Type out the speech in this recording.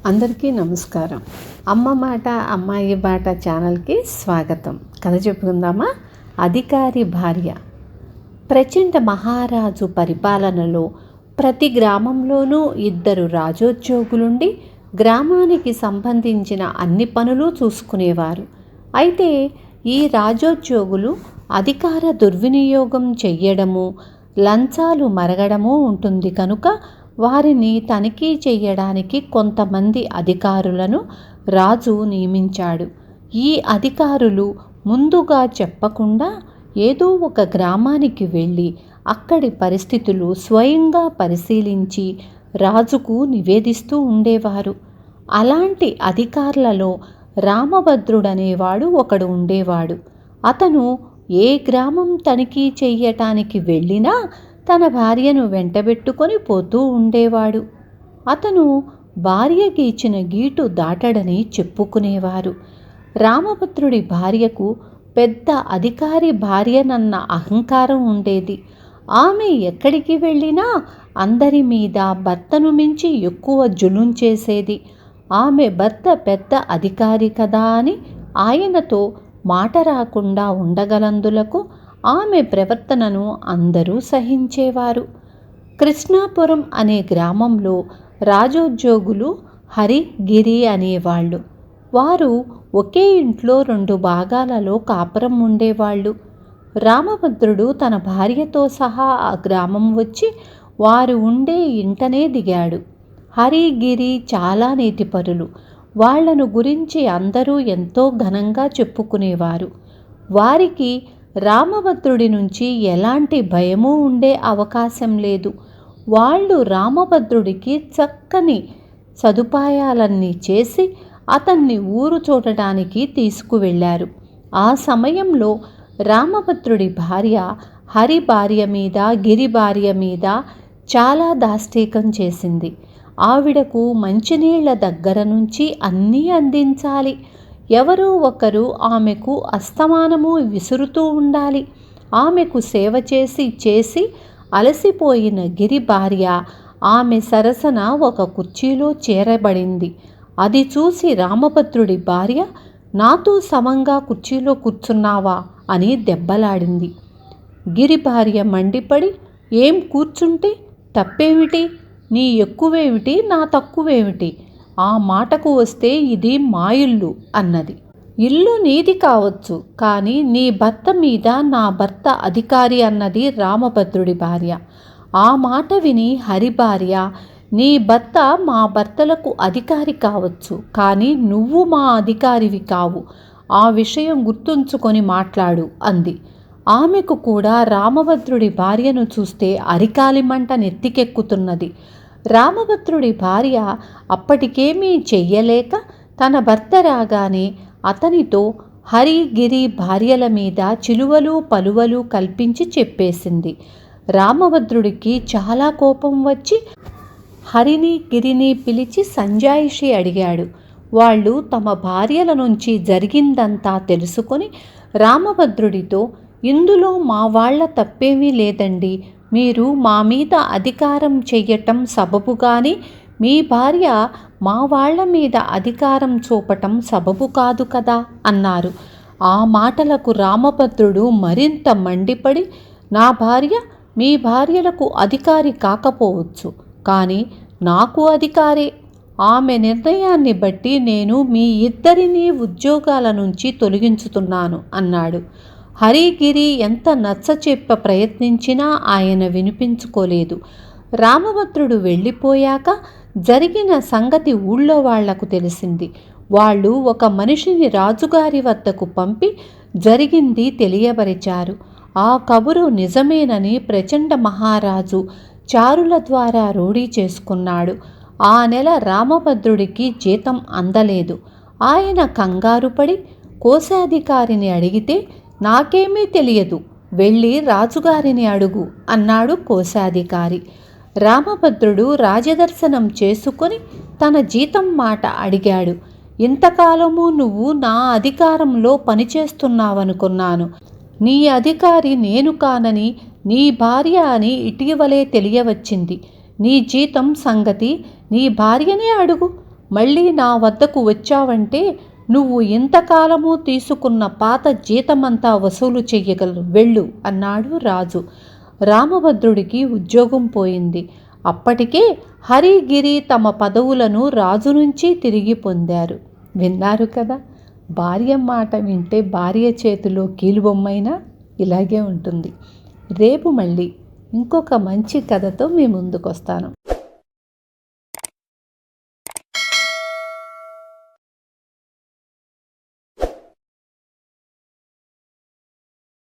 అందరికీ నమస్కారం. అమ్మ మాట అమ్మాయి బాట ఛానల్కి స్వాగతం. కథ చెప్పుకుందామా? అధికారి భార్య. ప్రచండ మహారాజు పరిపాలనలో ప్రతి గ్రామంలోనూ ఇద్దరు రాజోద్యోగులుండి గ్రామానికి సంబంధించిన అన్ని పనులు చూసుకునేవారు. అయితే ఈ రాజోద్యోగులు అధికార దుర్వినియోగం చెయ్యడము, లంచాలు మరగడము ఉంటుంది కనుక వారిని తనిఖీ చేయడానికి కొంతమంది అధికారులను రాజు నియమించాడు. ఈ అధికారులు ముందుగా చెప్పకుండా ఏదో ఒక గ్రామానికి వెళ్ళి అక్కడి పరిస్థితులు స్వయంగా పరిశీలించి రాజుకు నివేదిస్తూ ఉండేవారు. అలాంటి అధికారులలో రామభద్రుడనేవాడు ఒకడు ఉండేవాడు. అతను ఏ గ్రామం తనిఖీ చెయ్యటానికి వెళ్ళినా తన భార్యను వెంటబెట్టుకొని పోతూ ఉండేవాడు. అతను భార్యకి ఇచ్చిన గీటు దాటడని చెప్పుకునేవారు. రామభద్రుడి భార్యకు పెద్ద అధికారి భార్యనన్న అహంకారం ఉండేది. ఆమె ఎక్కడికి వెళ్ళినా అందరి మీద భర్తను మించి ఎక్కువ జులుం చేసేది. ఆమె భర్త పెద్ద అధికారి కదా అని ఆయనతో మాట రాకుండా ఉండగలందులకు ఆమె ప్రవర్తనను అందరూ సహించేవారు. కృష్ణాపురం అనే గ్రామంలో రాజోద్యోగులు హరి, గిరి అనేవాళ్ళు. వారు ఒకే ఇంట్లో 2 భాగాలలో కాపురం ఉండేవాళ్ళు. రామభద్రుడు తన భార్యతో సహా ఆ గ్రామం వచ్చి వారు ఉండే ఇంటనే దిగాడు. హరి, గిరి చాలా నీతిపరులు. వాళ్లను గురించి అందరూ ఎంతో ఘనంగా చెప్పుకునేవారు. వారికి రామభద్రుడి నుంచి ఎలాంటి భయమూ ఉండే అవకాశం లేదు. వాళ్ళు రామభద్రుడికి చక్కని సదుపాయాలన్నీ చేసి అతన్ని ఊరు చూడటానికి తీసుకువెళ్ళారు. ఆ సమయంలో రామభద్రుడి భార్య హరి భార్య మీద, గిరి భార్య మీద చాలా దాష్టీకం చేసింది. ఆవిడకు మంచినీళ్ల దగ్గర నుంచి అన్నీ అందించాలి. ఎవరో ఒకరు ఆమెకు అస్తమానము విసురుతూ ఉండాలి. ఆమెకు సేవ చేసి అలసిపోయిన గిరి భార్య ఆమె సరసన ఒక కుర్చీలో చేరబడింది. అది చూసి రామభద్రుడి భార్య, నాతో సమంగా కుర్చీలో కూర్చున్నావా అని దెబ్బలాడింది. గిరి భార్య మండిపడి, ఏం కూర్చుంటే తప్పేమిటి? నీ ఎక్కువేమిటి, నా తక్కువేమిటి? ఆ మాటకు వస్తే ఇది మా ఇల్లు అన్నది. ఇల్లు నీది కావచ్చు, కానీ నీ భర్త మీద నా భర్త అధికారి అన్నది రామభద్రుడి భార్య. ఆ మాట విని హరి భార్య, నీ భర్త మా భర్తలకు అధికారి కావచ్చు, కానీ నువ్వు మా అధికారివి కావు. ఆ విషయం గుర్తుంచుకొని మాట్లాడు అంది. ఆమెకు కూడా రామభద్రుడి భార్యను చూస్తే అరికాలి మంట నెత్తికెక్కుతున్నది. రామభద్రుడి భార్య అప్పటికేమీ చెయ్యలేక తన భర్త రాగానే అతనితో హరి, గిరి భార్యల మీద చిలువలు పలువలు కల్పించి చెప్పేసింది. రామభద్రుడికి చాలా కోపం వచ్చి హరిని, గిరిని పిలిచి సంజాయిషి అడిగాడు. వాళ్ళు తమ భార్యల నుంచి జరిగిందంతా తెలుసుకొని రామభద్రుడితో, ఇందులో మా వాళ్ళ తప్పేమీ లేదండి. మీరు మా మీద అధికారం చెయ్యటం సబబు కానీ మీ భార్య మా వాళ్ళ మీద అధికారం చూపటం సబబు కాదు కదా అన్నారు. ఆ మాటలకు రామభద్రుడు మరింత మండిపడి, నా భార్య మీ భార్యలకు అధికారి కాకపోవచ్చు, కానీ నాకు అధికారే. ఆమె నిర్ణయాన్ని బట్టి నేను మీ ఇద్దరినీ ఉద్యోగాల నుంచి తొలగించుతున్నాను అన్నాడు. హరిగిరి ఎంత నచ్చచెప్ప ప్రయత్నించినా ఆయన వినిపించుకోలేదు. రామభద్రుడు వెళ్ళిపోయాక జరిగిన సంగతి ఊళ్ళో వాళ్లకు తెలిసింది. వాళ్ళు ఒక మనిషిని రాజుగారి వద్దకు పంపి జరిగింది తెలియబరిచారు. ఆ కబురు నిజమేనని ప్రచండ మహారాజు చారుల ద్వారా రూఢీ చేసుకున్నాడు. ఆ నెల రామభద్రుడికి జీతం అందలేదు. ఆయన కంగారుపడి కోశాధికారిని అడిగితే, నాకేమీ తెలియదు, వెళ్ళి రాజుగారిని అడుగు అన్నాడు కోశాధికారి. రామభద్రుడు రాజదర్శనం చేసుకొని తన జీతం మాట అడిగాడు. ఇంతకాలము నువ్వు నా అధికారంలో పనిచేస్తున్నావనుకున్నాను. నీ అధికారి నేను కానని, నీ భార్య అని ఇటీవలే తెలియవచ్చింది. నీ జీతం సంగతి నీ భార్యనే అడుగు మళ్ళీ నా వద్దకు వచ్చావంటే నువ్వు ఇంతకాలము తీసుకున్న పాత జీతమంతా వసూలు చెయ్యగలవు, వెళ్ళు అన్నాడు రాజు. రామభద్రుడికి ఉద్యోగం పోయింది. అప్పటికే హరిగిరి తమ పదవులను రాజు నుంచి తిరిగి పొందారు. విన్నారు కదా, భార్య మాట వింటే భార్య చేతిలో కీలుబొమ్మైనా ఇలాగే ఉంటుంది. రేపు మళ్ళీ ఇంకొక మంచి కథతో మీ ముందుకు వస్తాను.